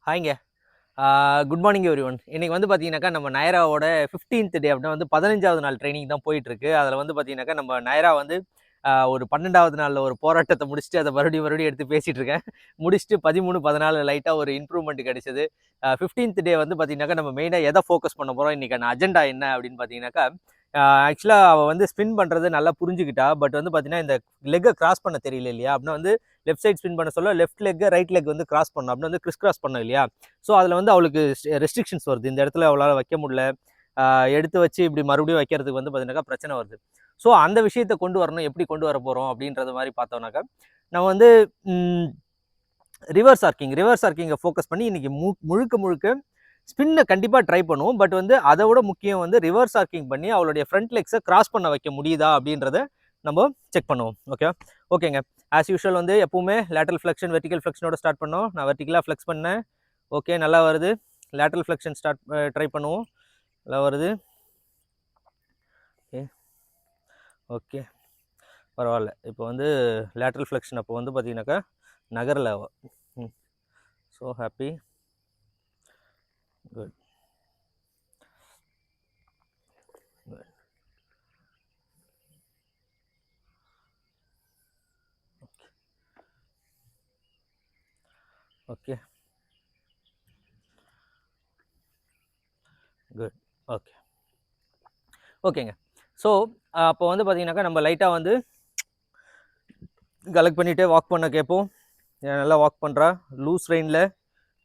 ஹாய்ங்க. Good morning everyone. இன்னைக்கு வந்து பார்த்தீங்கன்னாக்கா, நம்ம நயராவோட 15th டே அப்படின்னா வந்து 15வது நாள் ட்ரெய்னிங் தான் போயிட்டுருக்கு. அதில வந்து பார்த்தீங்கன்னாக்கா, நம்ம நயரா வந்து ஒரு 12வது நாள்ல ஒரு போராட்டத்த முடிச்சுட்டு, அத மறுபடியும் எடுத்து பேசிட்டு இருக்கேன். முடிச்சுட்டு 13, 14 லைட்டா ஒரு இம்ப்ரூவ்மெண்ட் கிடைச்சது. 15th டே வந்து பார்த்தீங்கன்னாக்கா, நம்ம மெயினா எத ஃபோக்கஸ் பண்ண போறோம், இன்னைக்கான அஜெண்டா என்ன அப்படின்னு பார்த்தீங்கன்னாக்கா, ஆக்சுவலா அவ வந்து ஸ்பின் பண்றது நல்லா புரிஞ்சுக்கிட்டா. பட் வந்து பார்த்தீங்கன்னா, இந்த லெக்க கிராஸ் பண்ண தெரியல இல்லையா? அப்படின்னா வந்து லெஃப்ட் சைட் ஸ்பின் பண்ண சொல்ல லெஃப்ட் லெக், ரைட் லெக் வந்து கிராஸ் பண்ணணும். அப்படின்னு வந்து கிறிஸ் கிராஸ் பண்ணோம் இல்லையா? ஸோ அதில் வந்து அவளுக்கு ரெஸ்ட்ரிக்ஷன்ஸ் வருது. இந்த இடத்துல அவளால் வைக்க முடியல. எடுத்து வச்சு இப்படி மறுபடியும் வைக்கிறதுக்கு வந்து பார்த்தீங்கன்னாக்கா பிரச்சனை வருது. ஸோ அந்த விஷயத்தை கொண்டு வரணும். எப்படி கொண்டு வர போகிறோம் அப்படின்றது மாதிரி பார்த்தோம்னாக்கா, நம்ம வந்து ரிவர்ஸ் ஆர்க்கிங்கை ஃபோக்கஸ் பண்ணி இன்னைக்கு முழுக்க முழுக்க ஸ்பின்னை கண்டிப்பாக ட்ரை பண்ணுவோம். பட் வந்து அதை விட முக்கியம் வந்து ரிவர்ஸ் ஆர்க்கிங் பண்ணி அவளுடைய ஃப்ரண்ட் லெக்ஸை கிராஸ் பண்ண வைக்க முடியுதா அப்படின்றத நம்ம செக் பண்ணுவோம். ஓகேங்க. ஆஸ் யூஷுவல் வந்து எப்பவுமே லேட்டரல் ஃப்ளெக்ஷன், வெர்டிகல் ஃப்ளெக்ஷனோட ஸ்டார்ட் பண்ணோம். நான் வெர்டிகலாக ஃப்ளெக்ஸ் பண்ணேன். ஓகே, நல்லா வருது. லேட்டரல் ஃப்ளெக்ஷன் ட்ரை பண்ணுவோம். நல்லா வருது. ஓகே பரவாயில்ல. இப்போ வந்து லேட்டரல் ஃப்ளெக்ஷன் அப்போ வந்து பார்த்தீங்கன்னாக்கா நகரில் so happy. Good. Okay good. ஓகேங்க. ஸோ அப்போ வந்து பார்த்தீங்கன்னாக்கா நம்ம லைட்டாக வந்து கலெக்ட் பண்ணிவிட்டு வாக் பண்ண கேட்போம். நல்லா வாக் பண்ணுறா, லூஸ் ரெயினில்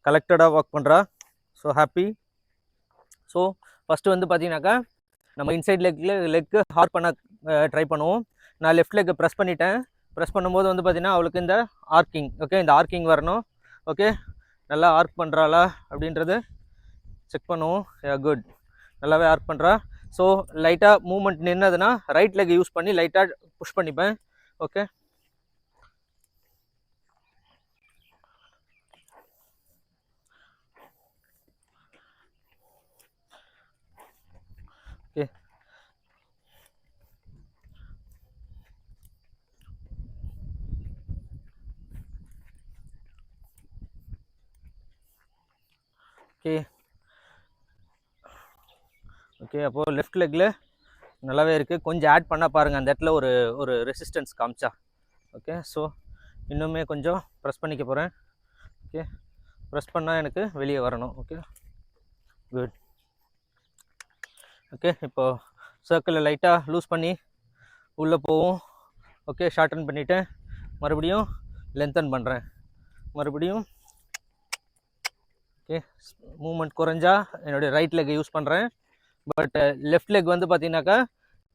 கலெக்டடாக வாக் பண்ணுறா. So happy. ஸோ ஃபஸ்ட்டு வந்து பார்த்தீங்கன்னாக்கா நம்ம இன்சைட் லெக்கு ஹார்ட் பண்ண ட்ரை பண்ணுவோம். நான் லெஃப்ட் லெக்கை ப்ரெஸ் பண்ணிட்டேன். ப்ரெஸ் பண்ணும்போது வந்து பார்த்தீங்கன்னா அவளுக்கு இந்த ஆர்க்கிங், ஓகே, இந்த ஆர்க்கிங் வரணும். ஓகே, நல்லா ஆர்க் பண்ணுறாளா அப்படின்றது செக் பண்ணுவோம். குட், நல்லாவே ஆர்க் பண்ணுறா. ஸோ லைட்டாக மூவ்மெண்ட் நின்னதுன்னா ரைட் லெக் யூஸ் பண்ணி லைட்டாக புஷ் பண்ணிப்பேன். Okay, okay, okay, okay. அப்போது லெஃப்ட் லெக்கில் நல்லாவே இருக்குது. கொஞ்சம் ஆட் பண்ணால் பாருங்கள், அந்த இடத்துல ஒரு ரெசிஸ்டன்ஸ் காமிச்சா. ஓகே, ஸோ இன்னுமே கொஞ்சம் ப்ரெஸ் பண்ணிக்க போகிறேன். ஓகே, ப்ரெஸ் பண்ணால் எனக்கு வெளியே வரணும். Okay, good. ஓகே, இப்போது சர்க்கிளில் லைட்டாக லூஸ் பண்ணி உள்ளே போவோம். ஓகே, ஷார்டன் பண்ணிவிட்டு மறுபடியும் லென்த்தன் பண்ணுறேன். மறுபடியும் ஓகே, மூமெண்ட் குறைஞ்சா என்னுடைய ரைட் லெக்கை யூஸ் பண்ணுறேன். பட் லெஃப்ட் லெக் வந்து பார்த்தீங்கன்னாக்கா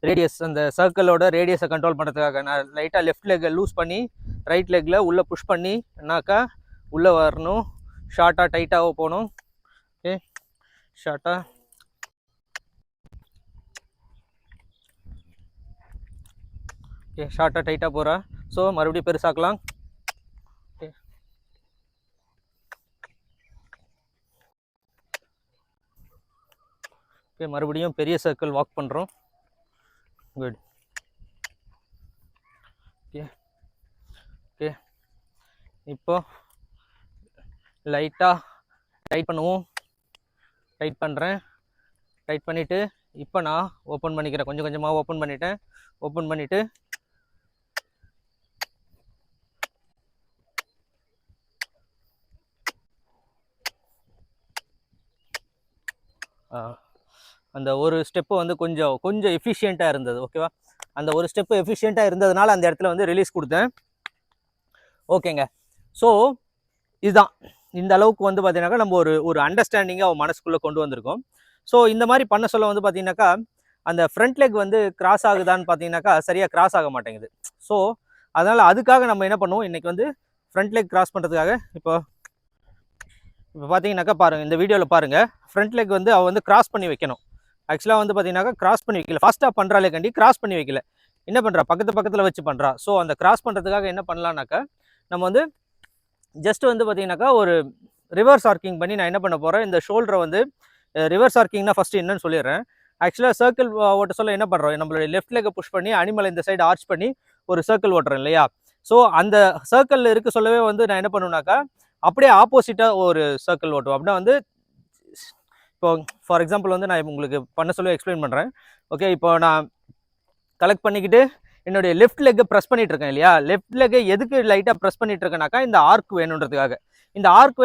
ரேடியஸ், அந்த சர்க்கிளோட ரேடியஸை கண்ட்ரோல் பண்ணுறதுக்காக நான் லைட்டாக லெஃப்ட் லெக்கை லூஸ் பண்ணி ரைட் லெக்கில் உள்ளே புஷ் பண்ணினாக்கா உள்ளே வரணும். ஷார்ட்டாக டைட்டாக போகணும். ஓகே, ஷார்ட்டாக ஓகே, ஷார்ட்டாக டைட்டாக போகிறா. ஸோ மறுபடியும் பெருசாக்கலாம். ஓகே, ஓகே, மறுபடியும் பெரிய சர்க்கிள் வாக் பண்ணுறோம். குட். ஓகே, ஓகே, இப்போ லைட்டாக டைட் பண்ணுவோம். டைட் பண்ணுறேன். டைட் பண்ணிவிட்டு இப்போ நான் ஓப்பன் பண்ணிக்கிறேன். கொஞ்சம் கொஞ்சமாக ஓப்பன் பண்ணிட்டேன். ஓப்பன் பண்ணிவிட்டு அந்த ஒரு ஸ்டெப்பு வந்து கொஞ்சம் எஃபிஷியண்ட்டாக இருந்தது. ஓகேவா, அந்த ஒரு ஸ்டெப்பு எஃபிஷியண்ட்டாக இருந்ததுனால அந்த இடத்துல வந்து ரிலீஸ் கொடுத்தேன். ஓகேங்க. ஸோ இதுதான், இந்த அளவுக்கு வந்து பார்த்தீங்கன்னாக்கா நம்ம ஒரு அண்டர்ஸ்டாண்டிங்காக அவன் மனசுக்குள்ளே கொண்டு வந்திருக்கோம். ஸோ இந்த மாதிரி பண்ண சொல்ல வந்து பார்த்தீங்கன்னாக்கா அந்த ஃப்ரண்ட் லெக் வந்து கிராஸ் ஆகுதான்னு பார்த்தீங்கன்னாக்கா சரியாக கிராஸ் ஆக மாட்டேங்குது. ஸோ அதனால் அதுக்காக நம்ம என்ன பண்ணுவோம், இன்றைக்கி வந்து ஃப்ரண்ட் லெக் கிராஸ் பண்ணுறதுக்காக இப்போ பார்த்தீங்கன்னாக்கா பாருங்கள், இந்த வீடியோவில் பாருங்கள், ஃப்ரண்ட் லெக் வந்து அவள் வந்து கிராஸ் பண்ணி வைக்கணும். ஆக்சுவலாக வந்து பார்த்தீங்கன்னாக்கா கிராஸ் பண்ணி வைக்கல, ஃபாஸ்ட்டாக பண்ணுறாலே கண்டி கிராஸ் பண்ணி வைக்கல. என்ன பண்ணுறா, பக்கத்தில் வச்சு பண்ணுறா. ஸோ அந்த கிராஸ் பண்ணுறதுக்காக என்ன பண்ணலான்னாக்கா நம்ம வந்து ஜஸ்ட் வந்து பார்த்தீங்கன்னாக்கா ஒரு ரிவர்ஸ் ஆர்க்கிங் பண்ணி நான் என்ன பண்ண போகிறேன், இந்த ஷோல்டரை வந்து ரிவர்ஸ் ஆர்க்கிங்னா ஃபஸ்ட்டு என்னன்னு சொல்லிடுறேன். ஆக்சுவலாக சர்க்கிள் ஓட்ட சொல்ல என்ன பண்ணுறோம், நம்மளுடைய லெஃப்ட் லெக்கை புஷ் பண்ணி அனிமல் இந்த சைடு ஆர்ச் பண்ணி ஒரு சர்க்கிள் ஓட்டுறேன் இல்லையா. ஸோ அந்த சர்க்கிளில் இருக்க சொல்லவே வந்து நான் என்ன பண்ணுவேனாக்கா அப்படியே ஆப்போசிட்டாக ஒரு சர்க்கிள் ஓட்டுவோம். அப்படின்னா வந்து இப்போ ஃபார் எக்ஸாம்பிள் வந்து நான் உங்களுக்கு பண்ண சொல்லி எக்ஸ்பிளைன் பண்ணுறேன். ஓகே, இப்போ நான் கலெக்ட் பண்ணிக்கிட்டு என்னுடைய லெஃப்ட் லெக்கை ப்ரெஸ் பண்ணிட்டு இருக்கேன் இல்லையா, லெஃப்ட் லெக்கை எதுக்கு லைட்டாக ப்ரெஸ் பண்ணிட்டு இருக்கேனாக்கா இந்த ஆர்க் வேணுன்றதுக்காக. இந்த ஆர்க்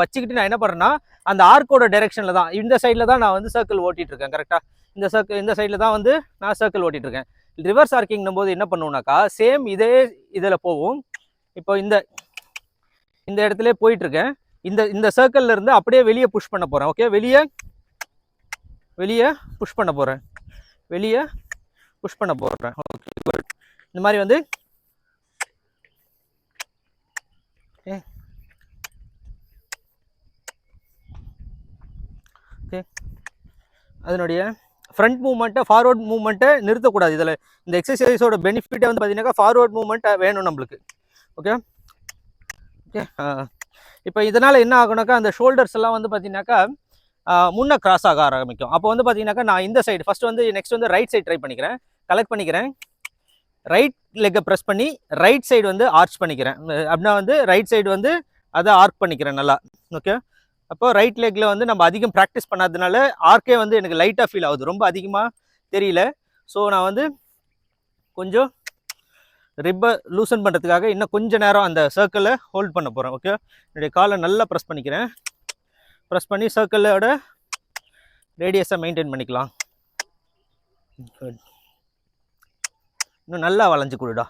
வச்சுக்கிட்டு நான் என்ன பண்ணுறேன்னா அந்த ஆர்க்கோட டைரெக்ஷனில் தான், இந்த சைடில் தான் நான் வந்து சர்க்கிள் ஓட்டிகிட்டு இருக்கேன். கரெக்டாக இந்த சைடில் தான் வந்து நான் சர்க்கிள் ஓட்டிகிட்டு இருக்கேன். ரிவர்ஸ் ஆர்க்கிங்னும் போது என்ன பண்ணுவோம்னாக்கா சேம் இதே இதில் போகும். இப்போ இந்த இடத்துல போயிட்டுருக்கேன். இந்த சர்க்கிள்ல இருந்து அப்படியே வெளியே புஷ் பண்ண போகிறேன். ஓகே, வெளியே புஷ் பண்ண போகிறேன். Okay, good. இந்த மாதிரி வந்து ஓகே அதனுடைய ஃப்ரண்ட் மூவ்மெண்ட்டை ஃபார்வர்ட் மூவ்மெண்ட்டை நிறுத்தக்கூடாது. இதில் இந்த எக்ஸசைஸோட பெனிஃபிட்டை வந்து பார்த்தீங்கன்னாக்கா ஃபார்வர்ட் மூவ்மெண்ட் வேணும் நம்மளுக்கு. ஓகே ஓகே இப்போ இதனால் என்ன ஆகுனாக்கா அந்த ஷோல்டர்ஸ் எல்லாம் வந்து பார்த்தீங்கன்னாக்கா முன்னே கிராஸ் ஆக ஆரம்பிக்கும். அப்போ வந்து பார்த்தீங்கன்னாக்கா நான் இந்த சைடு ஃபஸ்ட்டு வந்து நெக்ஸ்ட் வந்து ரைட் சைடு ட்ரை பண்ணிக்கிறேன். கலெக்ட் பண்ணிக்கிறேன். ரைட் லெக்கை ப்ரெஸ் பண்ணி ரைட் சைடு வந்து ஆர்ச் பண்ணிக்கிறேன். அப்படின்னா வந்து ரைட் சைடு வந்து அதை ஆர்க் பண்ணிக்கிறேன் நல்லா. ஓகே, அப்போ ரைட் லெக்கில் வந்து நம்ம அதிகம் ப்ராக்டிஸ் பண்ணாததுனால ஆர்க்கே வந்து எனக்கு லைட்டாக ஃபீல் ஆகுது, ரொம்ப அதிகமாக தெரியல. ஸோ நான் வந்து கொஞ்சம் ரிப்பை லூசன் பண்ணுறதுக்காக இன்னும் கொஞ்சம் நேரம் அந்த சர்க்கிளை ஹோல்ட் பண்ண போகிறேன். ஓகே, என்னுடைய காலை நல்லா ப்ரெஸ் பண்ணிக்கிறேன். ப்ரெஸ் பண்ணி சர்க்கிளோட ரேடியஸை மெயின்டைன் பண்ணிக்கலாம். இன்னும் நல்லா வளைஞ்சு கொடுடா.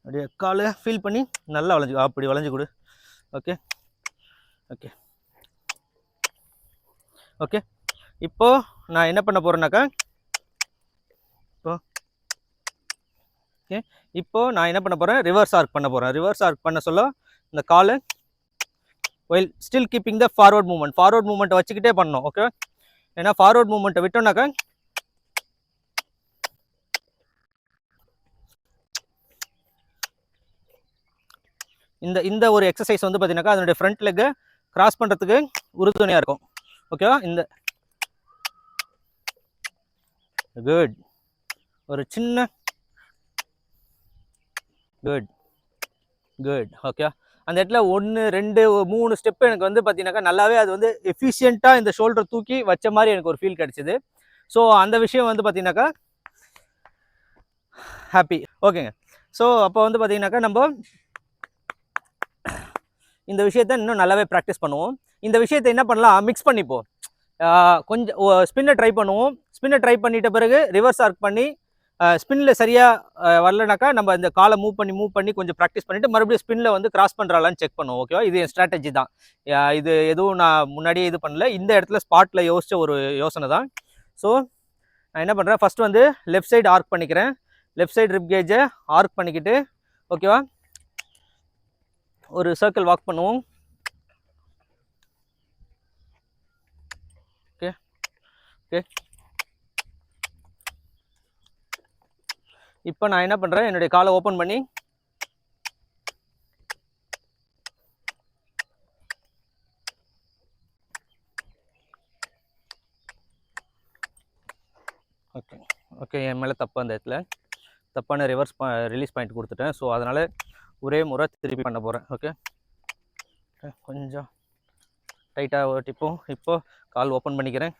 அப்படியே காலை ஃபீல் பண்ணி நல்லா அப்படி வளைஞ்சு கொடு. ஓகே ஓகே ஓகே இப்போது நான் என்ன பண்ண போகிறேன்னாக்கா இப்போது நான் என்ன பண்ண போகிறேன், ரிவர்ஸ் ஆர்க் பண்ண போகிறேன். ரிவர்ஸ் ஆர்க் பண்ண சொல்ல இந்த காலை while still keeping the forward movement வச்சுக்கிட்டே பண்ணணும். ஓகே, ஏன்னா ஃபார்வர்ட் மூவ்மெண்ட்டை விட்டோம்னாக்கா இந்த ஒரு எக்ஸசைஸ் வந்து பார்த்தீங்கன்னாக்கா அதனுடைய ஃப்ரண்ட் லெக்கை கிராஸ் பண்ணுறதுக்கு உறுதுணையாக இருக்கும். ஓகேவா, இந்த குட் ஒரு சின்ன குட் ஓகே, அந்த இடத்துல 1 2 3 ஸ்டெப்பு எனக்கு வந்து பார்த்தீங்கன்னாக்கா நல்லாவே அது வந்து எஃபிஷியண்ட்டாக இந்த ஷோல்டர் தூக்கி வச்ச மாதிரி எனக்கு ஒரு ஃபீல் கிடச்சிது. ஸோ அந்த விஷயம் வந்து பார்த்தீங்கன்னாக்கா ஹாப்பி. ஓகேங்க, ஸோ அப்போ வந்து பார்த்தீங்கன்னாக்கா நம்ம இந்த விஷயத்தை இன்னும் நல்லாவே ப்ராக்டிஸ் பண்ணுவோம். இந்த விஷயத்தை என்ன பண்ணலாம், மிக்ஸ் பண்ணிப்போம். கொஞ்சம் ஸ்பின்னை ட்ரை பண்ணுவோம். ஸ்பின்னை ட்ரை பண்ணிட்ட பிறகு ரிவர்ஸ் ஆர்க் பண்ணி ஸ்பின்னில் சரியாக வரலனாக்கா நம்ம இந்த காலை மூவ் பண்ணி கொஞ்சம் ப்ராக்டிஸ் பண்ணிவிட்டு மறுபடியும் ஸ்பின்னில் வந்து கிராஸ் பண்ணுறாளான்னு செக் பண்ணுவோம். ஓகேவா, இது என் ஸ்ட்ராட்டஜி தான். இது எதுவும் நான் முன்னாடியே இது பண்ணல, இந்த இடத்துல ஸ்பாட்டில் யோசித்த ஒரு யோசனை தான். ஸோ நான் என்ன பண்ணுறேன், ஃபஸ்ட்டு வந்து லெஃப்ட் சைடு ஆர்க் பண்ணிக்கிறேன். லெஃப்ட் சைடு ரிப் கேஜை ஆர்க் பண்ணிக்கிட்டு ஓகேவா ஒரு சர்க்கிள் வாக் பண்ணுவோம். ஓகே ஓகே இப்போ நான் என்ன பண்ணுறேன், என்னுடைய காலை ஓப்பன் பண்ணி ஓகே ஓகே என் மேலே தப்பு, அந்த இடத்துல தப்பான ரிலீஸ் பாயிண்ட் கொடுத்துட்டேன். ஸோ அதனால் ஒரே முறை திருப்பி பண்ண போகிறேன். ஓகே, கொஞ்சம் டைட்டாக ஓட்டிப்போம். இப்போது கால் ஓப்பன் பண்ணிக்கிறேன்.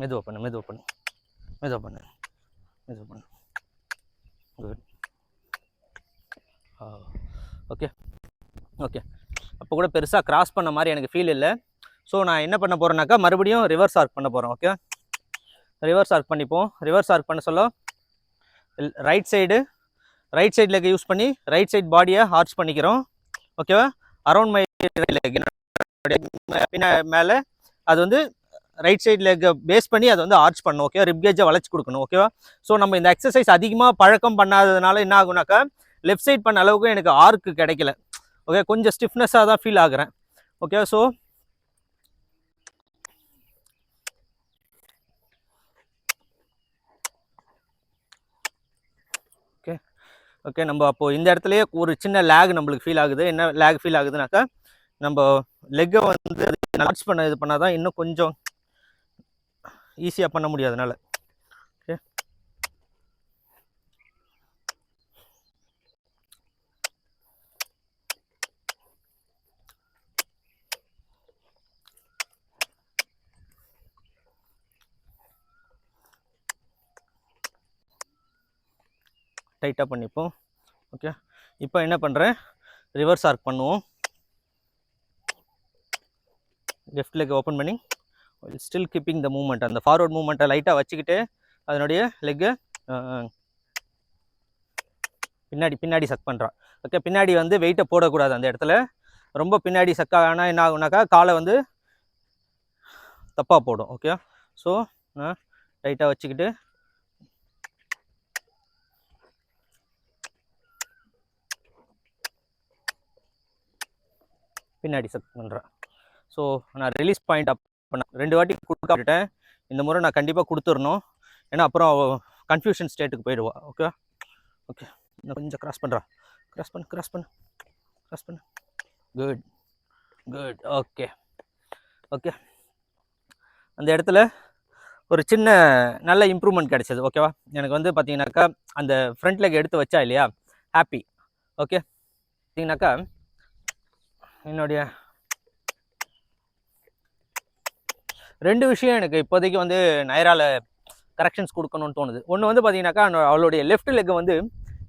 மெதுவாக பண்ணு. குட். ஓகே ஓகே அப்போ கூட பெருசாக கிராஸ் பண்ண மாதிரி எனக்கு ஃபீல் இல்லை. ஸோ நான் என்ன பண்ண போகிறேன்னாக்கா மறுபடியும் ரிவர்ஸ் ஆர்க் பண்ண போகிறேன். ஓகே, ரிவர்ஸ் ஆர்க் பண்ணிப்போம். ரிவர்ஸ் ஆர்க் பண்ண சொல்ல ரைட் சைடு லெக் யூஸ் பண்ணி ரைட் சைடு பாடியை ஆர்ச் பண்ணிக்கிறோம். ஓகேவா, அரௌண்ட் மை லெக் மேலே அது வந்து ரைட் சைடு லெக்கை பேஸ் பண்ணி அதை வந்து ஆர்ச் பண்ணணும். ஓகே, ரிப் கேஜை வளைச்சி கொடுக்கணும். ஓகேவா, ஸோ நம்ம இந்த எக்ஸசைஸ் அதிகமாக பழக்கம் பண்ணாததுனால என்ன ஆகுனாக்கா லெஃப்ட் சைட் பண்ண அளவுக்கு எனக்கு ஆர்க்கு கிடைக்கல. ஓகே, கொஞ்சம் ஸ்டிஃப்னஸாக தான் ஃபீல் ஆகுறேன். ஓகே, ஸோ ஓகே ஓகே நம்ம அப்போது இந்த இடத்துலையே ஒரு சின்ன லேக் நம்மளுக்கு ஃபீல் ஆகுது. என்ன லேக் ஃபீல் ஆகுதுனாக்கா நம்ம லெக்கை வந்து ஆர்ச் பண்ண இது பண்ணால் தான் இன்னும் கொஞ்சம் ஈஸியாக பண்ண முடியாதனால. டைட்டாக பண்ணிப்போம். ஓகே, இப்போ என்ன பண்ணுறேன், ரிவர்ஸ் ஆர்க் பண்ணுவோம். லெஃப்ட் லெக் ஓப்பன் பண்ணி ஸ்டில் கீப்பிங் த மூமெண்ட், அந்த ஃபார்வர்ட் மூமெண்ட்டை லைட்டாக வச்சுக்கிட்டு அதனுடைய லெக்கை பின்னாடி சக் பண்ணுறான். ஓகே, பின்னாடி வந்து வெயிட்டை போடக்கூடாது அந்த இடத்துல. ரொம்ப பின்னாடி சக் ஆனால் என்ன ஆகுனாக்கா காலை வந்து தப்பாக போடும். ஓகே, ஸோ நான் டைட்டாக வச்சுக்கிட்டு பின்னாடி சக் பண்ணுறேன். ஸோ நான் ரிலீஸ் பாயிண்ட் அப் பண்ண 2 வாட்டி கொடுத்துட்டேன். இந்த முறை நான் கண்டிப்பாக கொடுத்துடணும், ஏன்னா அப்புறம் கன்ஃபியூஷன் ஸ்டேட்டுக்கு போயிடுவா. ஓகே ஓகே, இன்னும் கொஞ்சம் கிராஸ் பண்ணுறா, கிராஸ் பண்ணு. குட். ஓகே ஓகே, அந்த இடத்துல ஒரு சின்ன நல்ல இம்ப்ரூவ்மெண்ட் கிடைச்சது. ஓகேவா, எனக்கு வந்து பார்த்தீங்கன்னாக்கா அந்த ஃப்ரண்ட் லெக் எடுத்து வச்சா இல்லையா, ஹாப்பி. ஓகே, பார்த்தீங்கன்னாக்கா என்னுடைய 2 விஷயம் எனக்கு இப்போதைக்கு வந்து நைரால கரெக்ஷன்ஸ் கொடுக்கணும்னு தோணுது. ஒன்று வந்து பார்த்தீங்கன்னாக்கா அவளுடைய லெஃப்ட் லெக்கை வந்து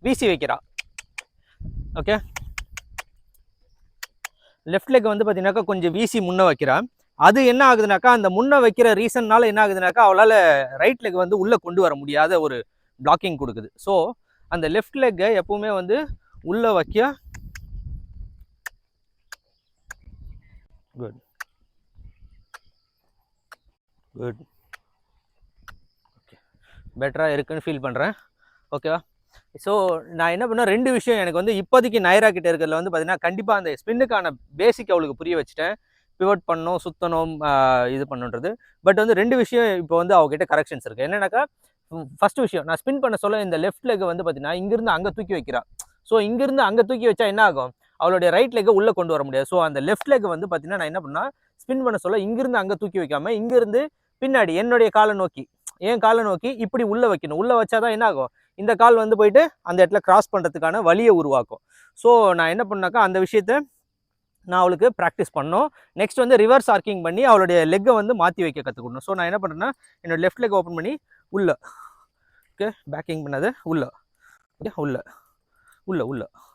வீசி வைக்கிறா. ஓகே, லெஃப்ட் லெக் வந்து பார்த்தீங்கன்னாக்கா கொஞ்சம் வீசி முன்னே வைக்கிறா. அது என்ன ஆகுதுனாக்கா, அந்த முன்ன வைக்கிற ரீசன்னால என்ன ஆகுதுனாக்கா அவளால் ரைட் லெக் வந்து உள்ளே கொண்டு வர முடியாத ஒரு பிளாக்கிங் கொடுக்குது. ஸோ அந்த லெஃப்ட் லெக்கை எப்பவுமே வந்து உள்ளே வைக்க. குட் ஓகே, பெட்டராக இருக்குன்னு ஃபீல் பண்ணுறேன். ஓகேவா, ஸோ நான் என்ன பண்ணேன், 2 விஷயம் எனக்கு வந்து இப்போதைக்கு நைரா கிட்ட இருக்கிறதுல வந்து பார்த்தீங்கன்னா கண்டிப்பாக அந்த ஸ்பின்னுக்கான பேசிக் அவளுக்கு புரிய வச்சுட்டேன். பிவட் பண்ணணும், சுற்றணும், இது பண்ணுன்றது. பட் வந்து 2 விஷயம் இப்போ வந்து அவகிட்ட கரெக்ஷன்ஸ் இருக்குது. என்னன்னாக்கா, ஃபர்ஸ்ட் விஷயம், நான் ஸ்பின் பண்ண சொல்ல இந்த லெஃப்ட் லெக்கை வந்து பார்த்தீங்கன்னா இங்கிருந்து அங்கே தூக்கி வைக்கிறா. ஸோ இங்கிருந்து அங்கே தூக்கி வச்சா என்ன ஆகும், அவளுடைய ரைட் லெக்கை உள்ளே கொண்டு வர முடியாது. ஸோ அந்த லெஃப்ட் லெக்கை வந்து பார்த்தீங்கன்னா நான் என்ன பண்ணால் ஸ்பின் பண்ண சொல்ல இங்கிருந்து அங்கே தூக்கி வைக்காமல் இங்கிருந்து பின்னாடி என்னுடைய காலை நோக்கி, என் காலை நோக்கி இப்படி உள்ளே வைக்கணும். உள்ளே வச்சாதான் என்ன ஆகும், இந்த கால் வந்து போயிட்டு அந்த இடத்துல கிராஸ் பண்ணுறதுக்கான வழியை உருவாக்கும். ஸோ நான் என்ன பண்ணாக்கா அந்த விஷயத்தை நான் அவளுக்கு ப்ராக்டிஸ் பண்ணோம். நெக்ஸ்ட் வந்து ரிவர்ஸ் ஆர்க்கிங் பண்ணி அவளுடைய லெக்கை வந்து மாற்றி வைக்க கற்றுக்கணும். ஸோ நான் என்ன பண்ணுறேன்னா என்னோட லெஃப்ட் லெக் ஓப்பன் பண்ணி உள்ள, ஓகே, பேக்கிங் பண்ணது உள்ள, ஓகே, உள்ள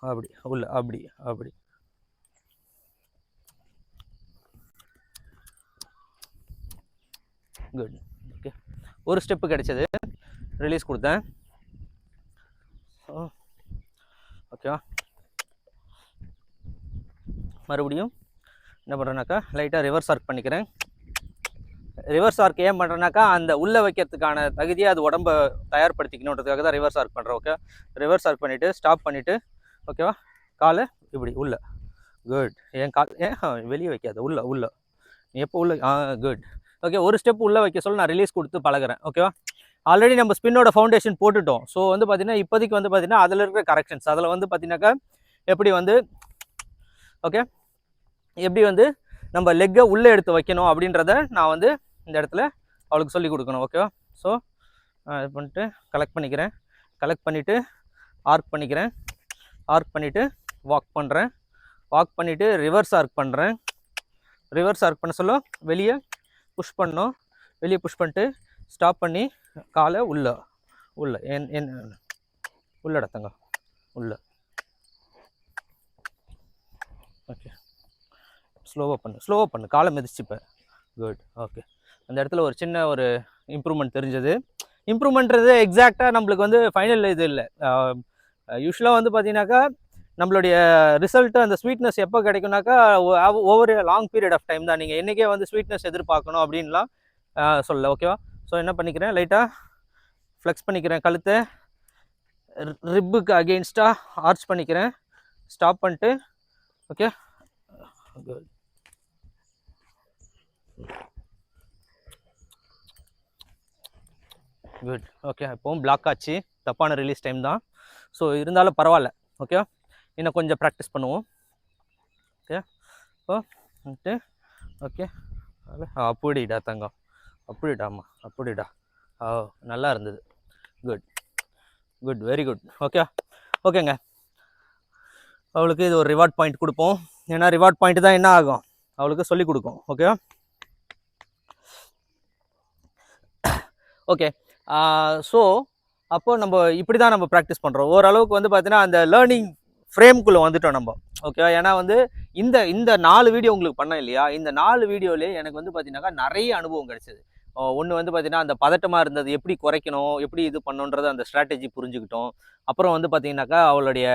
அப்படி குட். ஓகே, ஒரு ஸ்டெப்பு கிடைச்சது, ரிலீஸ் கொடுத்தேன். ஓகேவா, மறுபடியும் என்ன பண்ணுறேன்னாக்கா லைட்டாக ரிவர்ஸ் ஆர்க் பண்ணிக்கிறேன். ரிவர்ஸ் ஆர்க் ஏன் பண்ணுறேன்னாக்கா அந்த உள்ளே வைக்கிறதுக்கான தகுதியாக அது உடம்பை தயார்படுத்திக்கணுன்றதுக்காக தான் ரிவர்ஸ் ஆர்க் பண்ணுறேன். ஓகே, ரிவர்ஸ் ஆர்க் பண்ணிவிட்டு ஸ்டாப் பண்ணிவிட்டு, ஓகேவா, காலை இப்படி உள்ள. குட், என் கால் வெளியே வைக்காது, உள்ள நீ எப்போ உள்ள. குட். ஓகே, ஒரு ஸ்டெப் உள்ளே வைக்க சொல்ல நான் ரிலீஸ் கொடுத்து பழகிறேன். ஓகேவா, ஆல்ரெடி நம்ம ஸ்பின்னோட ஃபவுண்டேஷன் போட்டுட்டோம். ஸோ வந்து பார்த்தீங்கன்னா இப்போதைக்கு வந்து பார்த்தீங்கன்னா அதில் இருக்கிற கரெக்ஷன்ஸ், அதில் வந்து பார்த்தீங்கன்னாக்கா எப்படி வந்து ஓகே எப்படி வந்து நம்ம லெக்கை உள்ளே எடுத்து வைக்கணும் அப்படின்றத நான் வந்து இந்த இடத்துல அவளுக்கு சொல்லி கொடுக்கணும். ஓகேவா, ஸோ இது பண்ணிட்டு கலெக்ட் பண்ணிவிட்டு ஆர்க் பண்ணிவிட்டு வாக் பண்ணிவிட்டு ரிவர்ஸ் ஆர்க் பண்ணுறேன். ரிவர்ஸ் ஆர்க் பண்ண சொல்ல வெளியே புஷ் பண்ணோம், வெளியே புஷ் பண்ணிட்டு ஸ்டாப் பண்ணி காலை உள்ள இடத்தங்க உள்ள. ஓகே, ஸ்லோவாக பண்ணு காலை மிதிச்சுப்பேன். குட். ஓகே, அந்த இடத்துல ஒரு சின்ன ஒரு இம்ப்ரூவ்மெண்ட் தெரிஞ்சது. இம்ப்ரூவ்மெண்ட்றது எக்ஸாக்டாக நம்மளுக்கு வந்து ஃபைனல் இது இல்லை. யூஸ்வலாக வந்து பார்த்தீங்கன்னாக்கா நம்மளுடைய ரிசல்ட்டு அந்த ஸ்வீட்னஸ் எப்போ கிடைக்கும்னாக்கா over long period of time தான். நீங்கள் என்றைக்கே வந்து ஸ்வீட்னஸ் எதிர்பார்க்கணும் அப்படின்லாம் சொல்லலை. ஓகேவா, ஸோ என்ன பண்ணிக்கிறேன், லைட்டாக ஃப்ளெக்ஸ் பண்ணிக்கிறேன், கழுத்தை ரிப்புக்கு அகெயின்ஸ்டாக ஆர்ச் பண்ணிக்கிறேன், ஸ்டாப் பண்ணிட்டு. Okay, good. குட். ஓகே, இப்போவும் பிளாக் ஆச்சு, தப்பான ரிலீஸ் டைம் தான். ஸோ இருந்தாலும் பரவாயில்ல. ஓகே, இன்னும் கொஞ்சம் ப்ராக்டிஸ் பண்ணுவோம். ஓகே, இப்போ வந்துட்டு ஓகே, அப்படிடா தங்கம், அப்படிடா. நல்லா இருந்தது. Good, very good. ஓகேங்க, அவளுக்கு இது ஒரு ரிவார்ட் பாயிண்ட் கொடுப்போம். ஏன்னா ரிவார்ட் பாயிண்ட் தான் என்ன ஆகும், அவளுக்கு சொல்லி கொடுக்கும். ஓகே, ஸோ அப்போ நம்ம இப்படி தான் நம்ம ப்ராக்டிஸ் பண்ணுறோம். ஓரளவுக்கு வந்து பார்த்தீங்கன்னா அந்த லேர்னிங் ஃப்ரேம்குள்ளே வந்துட்டோம் நம்ம. ஓகேவா? ஏன்னா வந்து இந்த இந்த 4 வீடியோ உங்களுக்கு பண்ணேன் இல்லையா? இந்த 4 வீடியோலேயே எனக்கு வந்து பார்த்தீங்கன்னாக்கா நிறைய அனுபவம் கிடைச்சது. ஒன்று வந்து பார்த்தீங்கன்னா அந்த பதட்டமாக இருந்தது எப்படி குறைக்கணும், எப்படி இது பண்ணணுன்றது அந்த ஸ்ட்ராட்டஜி புரிஞ்சுக்கிட்டோம். அப்புறம் வந்து பார்த்தீங்கன்னாக்கா அவளுடைய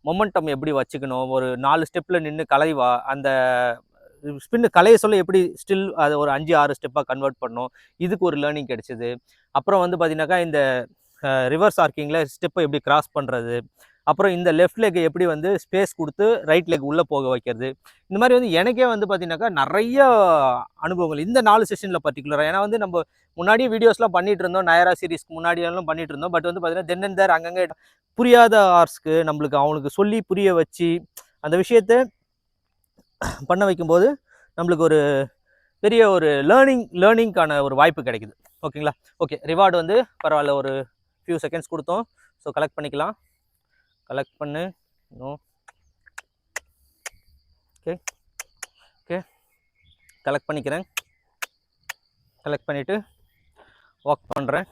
மொமெண்டம் எப்படி வச்சுக்கணும், ஒரு 4 ஸ்டெப்பில் நின்று கலைவா அந்த ஸ்பின்னு கலைய சொல்ல எப்படி ஸ்டில் அதை ஒரு 5-6 ஸ்டெப்பாக கன்வெர்ட் பண்ணோம். இதுக்கு ஒரு லேர்னிங் கிடைச்சிது. அப்புறம் வந்து பார்த்தீங்கன்னாக்கா இந்த ரிவர்ஸ் ஆர்க்கிங்கில் ஸ்டெப்பை எப்படி கிராஸ் பண்ணுறது, அப்புறம் இந்த லெஃப்ட் லெக் எப்படி வந்து ஸ்பேஸ் கொடுத்து ரைட் லெக் உள்ளே போக வைக்கிறது. இந்த மாதிரி வந்து எனக்கே வந்து பார்த்தீங்கன்னாக்கா நிறைய அனுபவங்கள் இந்த 4 செஷனில் பர்டிகுலராக. ஏன்னா வந்து நம்ம முன்னாடியே வீடியோஸ்லாம் பண்ணிட்டு இருந்தோம், நயரா சீரிஸ்க்கு முன்னாடியெல்லாம் பண்ணிட்டு இருந்தோம். பட் வந்து பார்த்தீங்கன்னா தென் அண்ட் தேர் அங்கங்கே புரியாத ஆர்ஸ்க்கு நம்மளுக்கு அவனுக்கு சொல்லி புரிய வச்சு அந்த விஷயத்தை பண்ண வைக்கும்போது நம்மளுக்கு ஒரு பெரிய ஒரு லேர்னிங்கான ஒரு வாய்ப்பு கிடைக்குது. ஓகேங்களா? ஓகே, ரிவார்டு வந்து பரவாயில்ல, ஒரு ஃபியூ செகண்ட்ஸ் கொடுத்தோம். ஸோ கலெக்ட் பண்ணிக்கலாம். கலெக்ட் பண்ணு. நோ. ஓகே ஓகே, கலெக்ட் பண்ணிக்கிறேன். கலெக்ட் பண்ணிவிட்டு வாக் பண்ணுறேன்.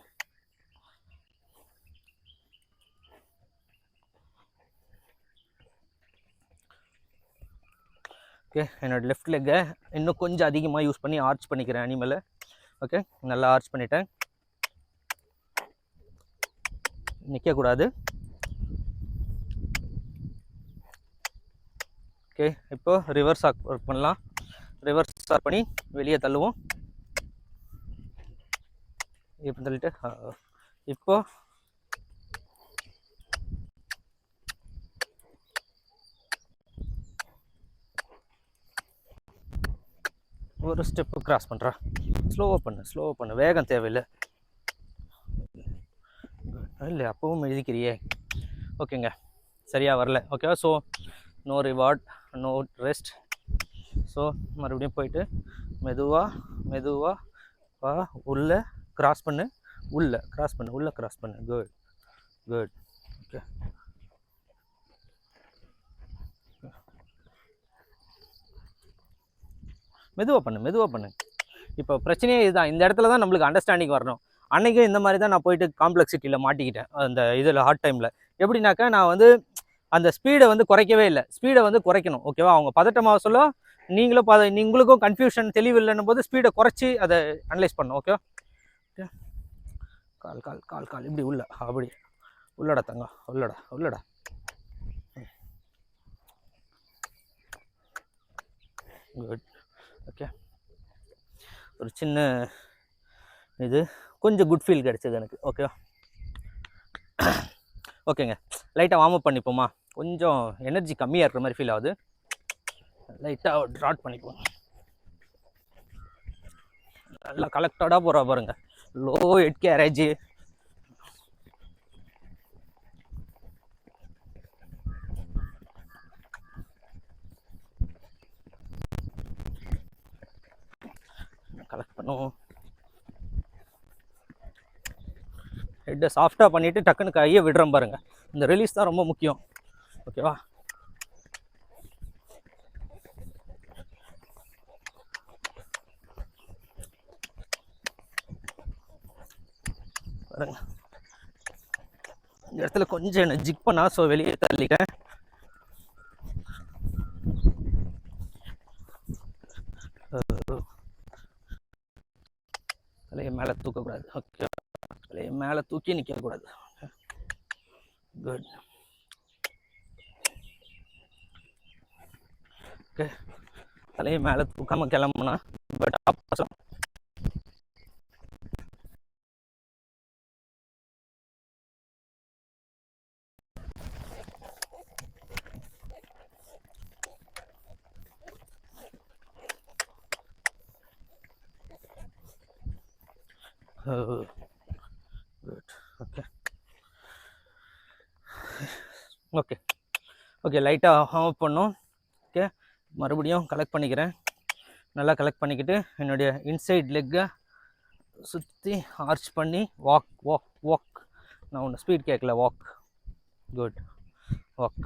ஓகே, என்னோடய லெஃப்ட் லெக்கை இன்னும் கொஞ்சம் அதிகமாக யூஸ் பண்ணி ஆர்ச் பண்ணிக்கிறேன் அனிமலை. ஓகே, நல்லா ஆர்ச் பண்ணிட்டேன். நிற்கக்கூடாது. ஓகே, இப்போ ரிவர்ஸ் ஆக் ஒர்க் பண்ணலாம். ரிவர்ஸ் ஆக் பண்ணி வெளியே தள்ளுவோம். இப்போ தள்ளிட்டு இப்போ ஒரு ஸ்டெப்பு கிராஸ் பண்ணுறா. ஸ்லோவாக பண்ணு, வேகம் தேவையில்லை. இல்லை, அப்பவும் எழுதிக்கிறியே. ஓகேங்க, சரியாக வரல. ஓகேவா? So no reward, no rest. So மறுபடியும் போயிட்டு மெதுவாக வா, உள்ளே கிராஸ் பண்ணு, உள்ளே கிராஸ் பண்ணு. குட். ஓகே, மெதுவாக பண்ணு. இப்போ பிரச்சனையே இதுதான். இந்த இடத்துல தான் நம்மளுக்கு அண்டர்ஸ்டாண்டிங் வரணும். அன்றைக்கும் இந்த மாதிரி தான் நான் போயிட்டு காம்ப்ளெக்சிட்டியில் மாட்டிக்கிட்டேன். அந்த இதில் ஹார்ட் டைமில் எப்படின்னாக்கா நான் வந்து அந்த ஸ்பீடை வந்து குறைக்கவே இல்லை. ஸ்பீடை வந்து குறைக்கணும். ஓகேவா? அவங்க பதட்டமாக சொல்ல நீங்களுக்கும் கன்ஃபியூஷன் தெளிவில்லைன்னும் போது ஸ்பீடை குறைச்சி அதை அனலைஸ் பண்ணணும். ஓகேவா? ஓகே, கால் இப்படி உள்ள, அப்படி உள்ளடா தங்கம், உள்ளடா. குட். ஓகே, ஒரு சின்ன இது கொஞ்சம் குட் ஃபீல் கிடைச்சது எனக்கு. ஓகேவா? ஓகேங்க, லைட்டாக வார்ம் அப் பண்ணிப்போமா? கொஞ்சம் எனர்ஜி கம்மியாக இருக்கிற மாதிரி ஃபீல் ஆகுது. லைட்டாக ட்ராட் பண்ணிப்போம். நல்லா கலெக்டடாக போகிறா பாருங்க. Low head garage. கலெக்ட் பண்ணுவோம். ஹெட்டை சாஃப்டாக பண்ணிவிட்டு டக்குன்னு கையை விடுறோம் பாருங்க. இந்த ரிலீஸ் தான் ரொம்ப முக்கியம். ஓகேவா? பாருங்க, இந்த இடத்துல கொஞ்சம் என்ன ஜிக் பண்ணா, ஸோ வெளியே தள்ளிட்டேன். தலையை மேலே தூக்கக்கூடாது. ஓகே, தலையை மேலே தூக்கி நிற்கக்கூடாது. குட். ஓகே, தலையை மேலே தூக்காமல் கிளம்புனா பட் ஆப்போசம். குட். ஓகே ஓகே ஓகே, லைட்டாக வார்ம் அப் பண்ணோம். ஓகே, மறுபடியும் கலெக்ட் பண்ணிக்கிறேன். நல்லா கலெக்ட் பண்ணிக்கிட்டு என்னுடைய இன்சைட் லெக்கை சுற்றி ஆர்ச் பண்ணி வாக். நான் ஒன்று ஸ்பீட் கேட்கல. வாக். குட். வாக்.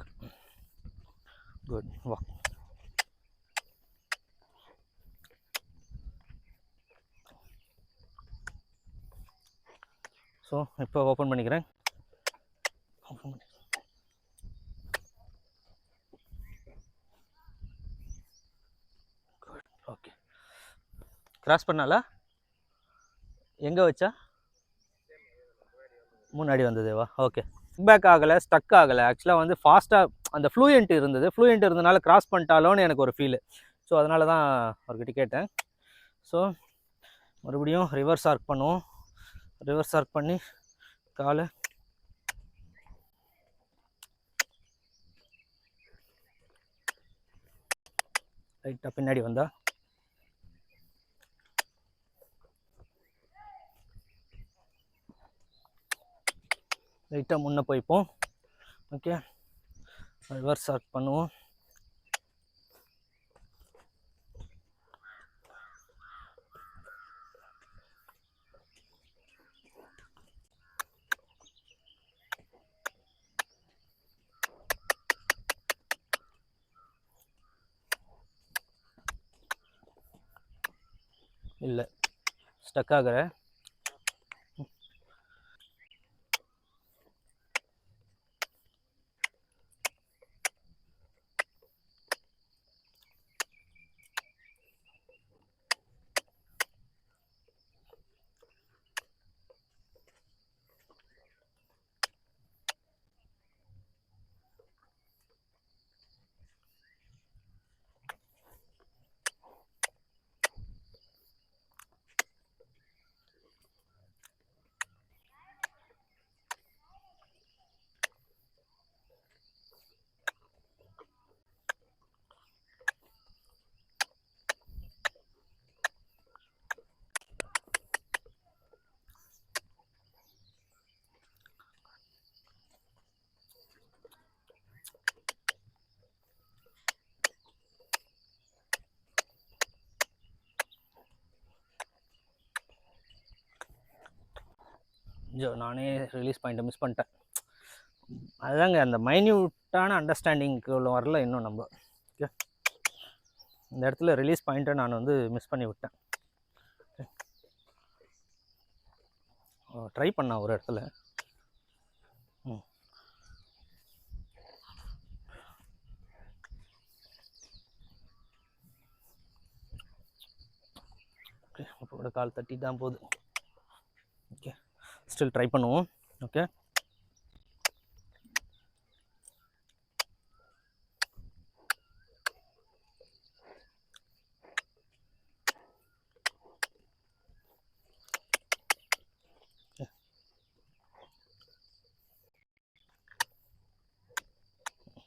ஸோ இப்போ ஓப்பன் பண்ணிக்கிறேன். ஓகே, கிராஸ் பண்ணாலா? எங்கே வச்சா? முன்னாடி வந்ததேவா? ஓகே. பேக் ஆகலை, ஸ்டக் ஆகலை. ஆக்சுவலாக வந்து ஃபாஸ்ட்டாக அந்த ஃப்ளூயண்ட் இருந்தது. ஃப்ளூயண்ட் இருந்தனால கிராஸ் பண்ணிட்டாலோன்னு எனக்கு ஒரு ஃபீலு. ஸோ அதனால தான் அவர்கிட்ட கேட்டேன். ஸோ மறுபடியும் ரிவர்ஸ் ஆர்க் பண்ணுவோம். ரிவர்ஸ் ஆர்க் பண்ணி காலை லைட்டாக பின்னாடி வந்தா லைட்டாக முன்னே போய்ப்போம். ஓகே, ரிவர்ஸ் ஆர்க் பண்ணுவோம். இல்லை, ஸ்டக் ஆகிற. நானே ரிலீஸ் பாயிண்ட்டை மிஸ் பண்ணிட்டேன். அதுதாங்க அந்த மைன்யூட்டான அண்டர்ஸ்டாண்டிங்க்கு வரல இன்னும் நம்ம. ஓகே, இந்த இடத்துல ரிலீஸ் பாயிண்ட்டை நான் வந்து மிஸ் பண்ணி விட்டேன். ட்ரை பண்ணேன் ஒரு இடத்துல. ஓகே, அப்போ கூட கால் தட்டி தான் போகுது. ஓகே, ஸ்டில் ட்ரை பண்ணுவோம். Okay,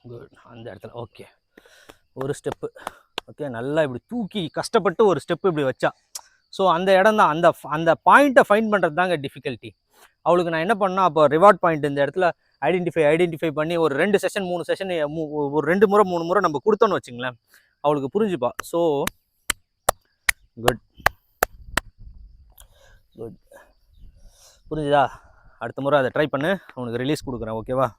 good. அந்த இடத்துல ஓகே, ஒரு ஸ்டெப்பு. ஓகே, நல்லா இப்படி தூக்கி கஷ்டப்பட்டு ஒரு ஸ்டெப்பு இப்படி வச்சா. ஸோ அந்த இடம் தான், அந்த அந்த பாயிண்ட்டை ஃபைண்ட் பண்ணுறது தாங்க டிஃபிகல்ட்டி. அவளுக்கு நான் என்ன பண்ணால், அப்போ ரிவார்ட் பாயிண்ட் இந்த இடத்துல ஐடென்டிஃபை பண்ணி ஒரு 2 செஷன் 3 செஷன் ஒரு 2 முறை 3 முறை நம்ம கொடுத்தோன்னு வச்சுங்களேன், அவளுக்கு புரிஞ்சுப்பா. ஸோ குட் குட், புரிஞ்சுதா? அடுத்த முறை அதை ட்ரை பண்ணு, உனக்கு ரிலீஸ் கொடுக்குறேன். ஓகேவா?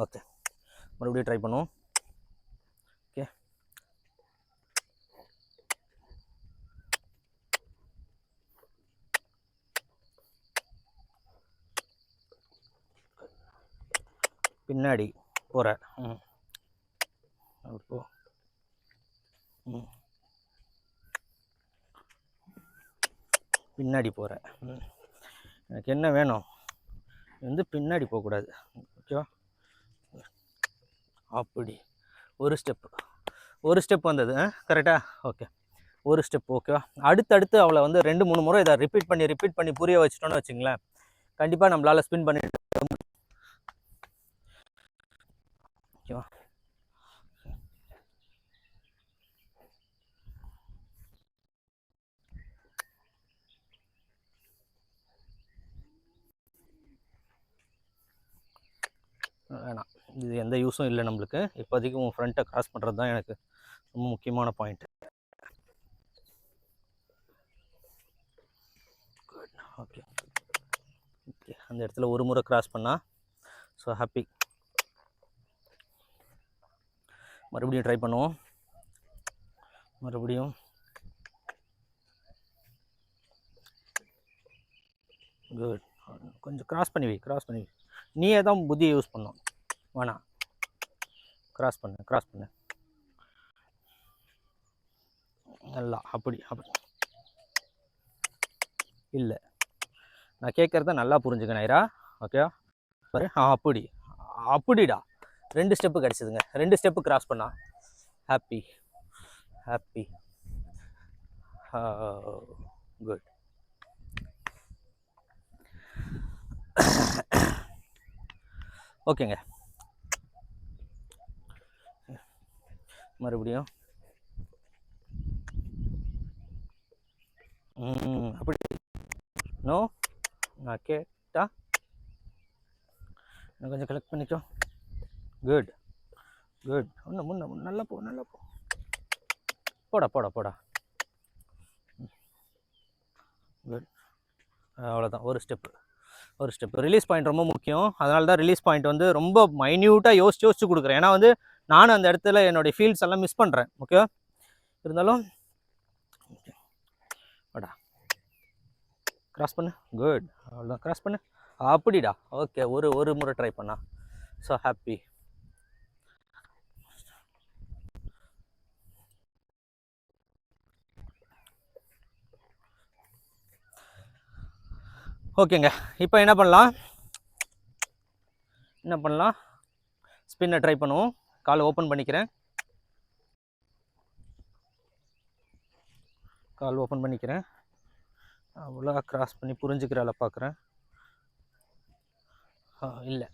ஓகே, மறுபடியும் ட்ரை பண்ணுவோம். ஓகே, பின்னாடி போகிற. போ. பின்னாடி போகிற. எனக்கு என்ன வேணும், வந்து பின்னாடி போகக்கூடாது. ஓகேவா? அப்படி ஒரு ஸ்டெப் வந்தது. கரெக்டா? ஓகே, ஒரு ஸ்டெப். ஓகேவா? அடுத்தடுத்து அவளை வந்து 2-3 முறை இதை ரிப்பீட் பண்ணி புரிய வச்சிட்டோன்னு வச்சுங்களேன், கண்டிப்பாக நம்மளால் ஸ்பின் பண்ணிட்டு. ஓகேவா? வேணாம், இது எந்த யூஸும் இல்லை நம்மளுக்கு இப்போதைக்கு. உன் ஃப்ரண்ட்டை கிராஸ் பண்ணுறது தான் எனக்கு ரொம்ப முக்கியமான பாயிண்ட். ஓகே ஓகே, அந்த இடத்துல ஒரு முறை கிராஸ் பண்ணா. So happy. மறுபடியும் ட்ரை பண்ணுவோம். மறுபடியும் குட். கொஞ்சம் கிராஸ் பண்ணி வை. நீயே தான் புத்தியை யூஸ் பண்ணணும். வேணாம், கிராஸ் பண்ணு நல்லா. அப்படி இல்லை, நான் கேட்குறத நல்லா புரிஞ்சுக்க நைரா. ஓகேவா? அப்படிடா. 2 ஸ்டெப்பு கிடச்சிதுங்க. 2 ஸ்டெப்பு கிராஸ் பண்ணா ஹாப்பி. குட். ஓகேங்க, மறுபடியும் அப்படி. நோ, நான் கேட்டா கொஞ்சம் கலெக்ட் பண்ணிக்கோ. குட். முன்ன நல்லா போ. போடா. குட். அவ்வளோதான். ஒரு ஸ்டெப்பு. ரிலீஸ் பாயிண்ட் ரொம்ப முக்கியம். அதனால தான் ரிலீஸ் பாயிண்ட் வந்து ரொம்ப மைன்யூட்டாக யோசிச்சு கொடுக்குறேன். ஏன்னா வந்து நானும் அந்த இடத்துல என்னுடைய ஃபீல்ட்ஸ் எல்லாம் மிஸ் பண்ணுறேன். ஓகேவா? இருந்தாலும் வாடா, கிராஸ் பண்ணு. குட். அவ்வளோதான், கிராஸ் பண்ணு. அப்படிடா. ஓகே, ஒரு முறை ட்ரை பண்ணா. So happy. ஓகேங்க, இப்போ என்ன பண்ணலாம்? ஸ்பின்னை ட்ரை பண்ணுவோம். கால் ஓப்பன் பண்ணிக்கிறேன். அவ்வளோ கிராஸ் பண்ணி புரிஞ்சுக்கிறால பார்க்குறேன். இல்லை.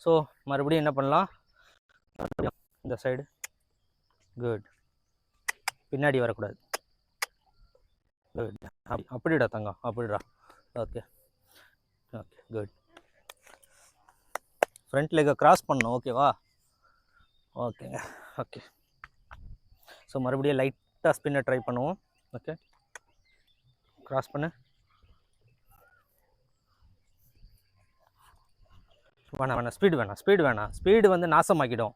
ஸோ மறுபடியும் என்ன பண்ணலாம்? இந்த சைடு. குட். பின்னாடி வரக்கூடாது. குட். அப்படிடா தங்கம், அப்படிடா. Okay, good. ஃப்ரண்ட் லெக்கை கிராஸ் பண்ணணும். ஓகேவா? ஓகேங்க. ஓகே, ஸோ மறுபடியும் லைட்டாக ஸ்பின்னை ட்ரை பண்ணுவோம். ஓகே, கிராஸ் பண்ணு. வேணாம், ஸ்பீடு வந்து நாசமாக்கிடும்.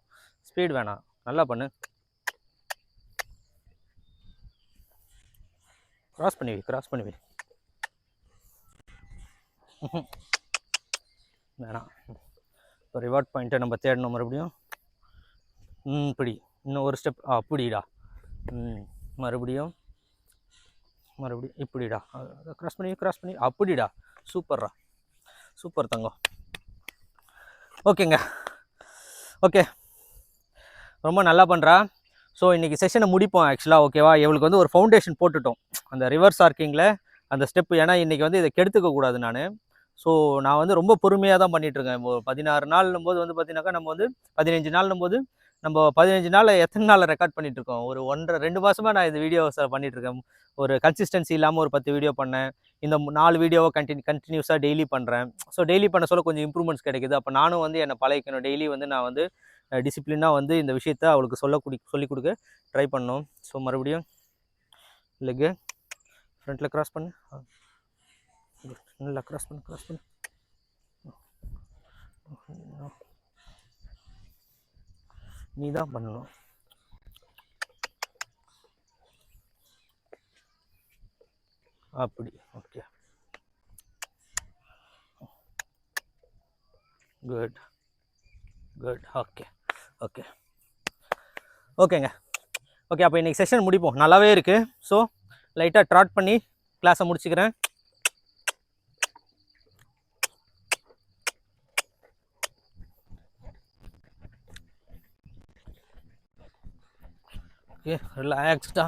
ஸ்பீடு வேணாம், நல்லா பண்ணு. கிராஸ் பண்ணி வை. வேணாம். இப்போ ரிவார்ட் பாயிண்ட்டை நம்ம தேடணும் மறுபடியும். இப்படி இன்னும் ஒரு ஸ்டெப். அப்படிடா. மறுபடியும் இப்படிடா. கிராஸ் பண்ணி. அப்படிடா. சூப்பர் தங்கம். ஓகேங்க. ஓகே, ரொம்ப நல்லா பண்ணுறா. ஸோ இன்றைக்கி செஷனை முடிப்போம் ஆக்சுவலாக. ஓகேவா? இவளுக்கு வந்து ஒரு ஃபவுண்டேஷன் போட்டுட்டோம் அந்த ரிவர்ஸ் ஆர்க்கிங்கில் அந்த ஸ்டெப்பு. ஏன்னா இன்றைக்கி வந்து இதை கெடுத்துக்க கூடாது நான். ஸோ நான் வந்து ரொம்ப பொறுமையாக தான் பண்ணிகிட்ருக்கேன். 16 நாள்னும் போது வந்து பார்த்தீங்கன்னாக்கா நம்ம வந்து 15 நாள்னும் போது நம்ம 15 நாளில் எத்தனை நாளில் ரெக்கார்ட் பண்ணிகிட்ருக்கோம்? ஒரு 1.5-2 மாதமாக நான் இந்த வீடியோஸை பண்ணிகிட்ருக்கேன். ஒரு கன்சிஸ்டன்சி இல்லாமல் ஒரு 10 வீடியோ பண்ணேன். இந்த 4 வீடியோவை கண்டினியூஸாக டெய்லி பண்ணுறேன். ஸோ டெய்லி பண்ண சொல்ல கொஞ்சம் இம்ப்ரூவ்மெண்ட்ஸ் கிடைக்குது. அப்போ நானும் வந்து என்னை பழகிக்கணும். டெய்லி வந்து நான் வந்து டிசிப்ளினாக வந்து இந்த விஷயத்த அவளுக்கு சொல்லிக் கொடுக்க ட்ரை பண்ணோம். ஸோ மறுபடியும் லெக்கு ஃப்ரண்ட்டில் கிராஸ் பண்ணு. நல்லா கிராஸ் பண்ணு. நீ தான் பண்ணணும். அப்படி. Okay, good. ஓகேங்க. ஓகே, அப்போ இன்றைக்கி செஷன் முடிப்போம். நல்லாவே இருக்குது. ஸோ லைட்டாக ட்ராட் பண்ணி கிளாஸை முடிச்சுக்கிறேன். ஓகே, ரிலாக்ஸ்டா.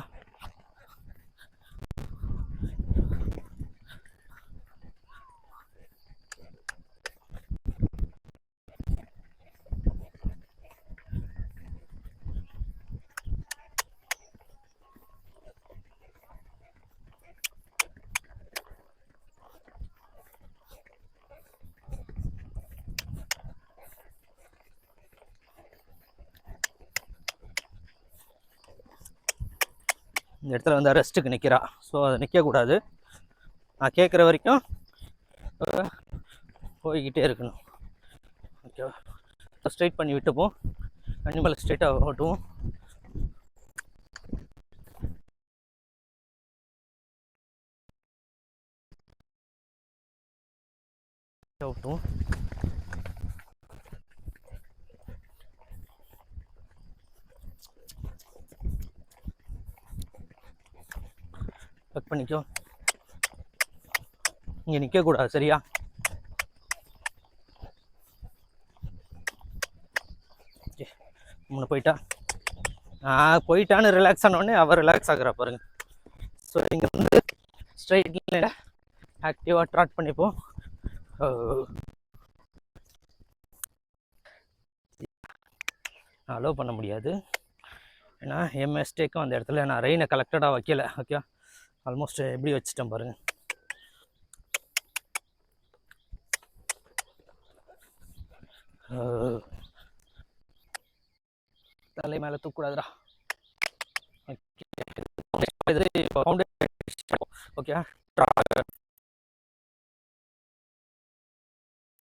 இந்த இடத்துல வந்து ரெஸ்ட்டுக்கு நிற்கிறா. ஸோ அதை நிற்கக்கூடாது. நான் கேட்குற வரைக்கும் போய்கிட்டே இருக்கணும். ஓகேவா? ஸ்ட்ரைட் பண்ணி விட்டுப்போம். அனிமல் ஸ்ட்ரைட்டாக ஓட்டுவோம். விட்டுரும். கட் பண்ணிக்கோ. இங்கே நிற்கக்கூடாது சரியா? ஓகே முன்ன போயிட்டா போயிட்டான்னு ரிலாக்ஸ் ஆனோடனே அவர் ரிலாக்ஸ் ஆகுறா பாருங்க. ஸோ இங்கே வந்து ஸ்ட்ரைட் லைனில் ஆக்டிவாக ட்ராட் பண்ணிப்போம். அலோவ் பண்ண முடியாது ஏன்னா என் மிஸ்டேக்கும் அந்த இடத்துல நான் ரெயினை கலெக்டடாக வைக்கல. ஓகே ஆல்மோஸ்ட் எப்படி வச்சுட்டேன் பாருங்க. தலை மேலே தூக்கூடாதுடா. ஓகே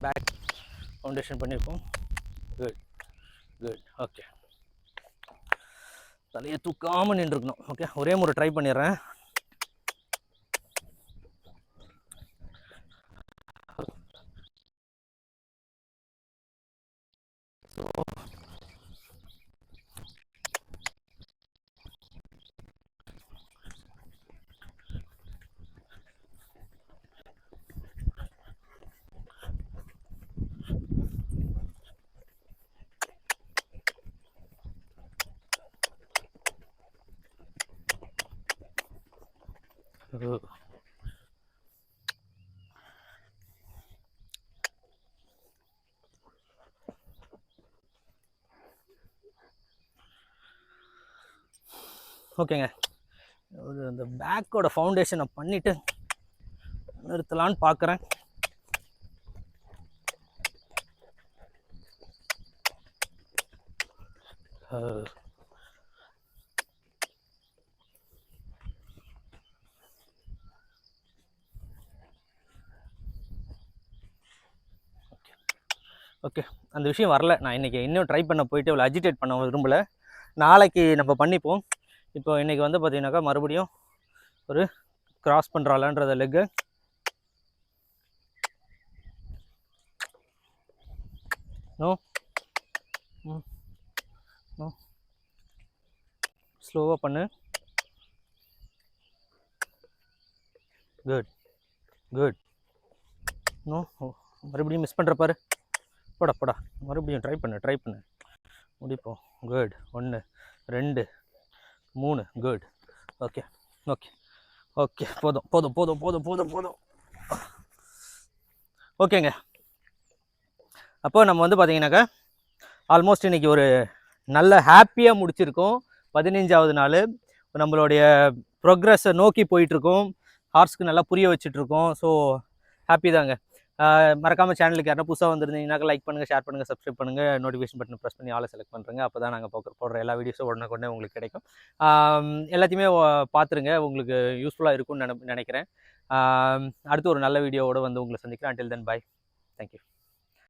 பேக் ஃபவுண்டேஷன் பண்ணியிருக்கோம். Good good. ஓகே தலையை தூக்காமல் நின்றுக்கணும். ஓகே ஒரே முறை ட்ரை பண்ணிடுறேன். ஸோ ஓகேங்க இந்த பேக்கோட ஃபவுண்டேஷனை பண்ணிவிட்டு நிறுத்தலான்னு பார்க்குறேன். ஓகே அந்த விஷயம் வரல. நான் இன்றைக்கி இன்னும் ட்ரை பண்ண போயிட்டு இவ்வளோ அஜிடேட் பண்ண விரும்பலை. நாளைக்கு நம்ம பண்ணிப்போம். இப்போ இன்றைக்கி வந்து பார்த்தீங்கன்னாக்கா மறுபடியும் ஒரு கிராஸ் பண்ணுறாளான்றத லெக்கு நோ நோ ஸ்லோவாக பண்ணு. Good good. நோ மறுபடியும் மிஸ் பண்ணுற பாரு. போடா போடா மறுபடியும் ட்ரை பண்ணு முடிப்போம். Good 1 2 3 good. Okay okay okay போதும் போதும் போதும் போதும் போதும் போதும். ஓகேங்க அப்போ நம்ம வந்து பார்த்தீங்கன்னாக்கா ஆல்மோஸ்ட் இன்றைக்கி ஒரு நல்ல ஹாப்பியாக முடிச்சிருக்கோம். 15வது நாள் நம்மளுடைய ப்ரோக்ரஸை நோக்கி போயிட்டுருக்கோம். ஹார்ஸ்க்கு நல்லா புரிய வச்சுட்ருக்கோம். ஸோ ஹாப்பி தாங்க. மறக்காமல் சேனலுக்கு யாரும் புதுசாக வந்துருந்தீங்கன்னாக்கா லைக் பண்ணுங்கள், ஷேர் பண்ணுங்கள், சப்ஸ்கிரைப் பண்ணுங்கள், நோட்டிஃபிகேஷன் பட்டன் ப்ரெஸ் பண்ணி ஆளை செலக்ட் பண்ணுறங்க. அப்போ தான் நாங்கள் போடுற எல்லா வீடியோஸும் உடனே உங்களுக்கு கிடைக்கும். எல்லாத்தையுமே பார்த்துருங்க, உங்களுக்கு யூஸ்ஃபுல்லாக இருக்கும்னு நினைக்கிறேன். அடுத்து ஒரு நல்ல வீடியோவோடு வந்து உங்களை சந்திக்கிறேன். Until then bye. தேங்க்யூ.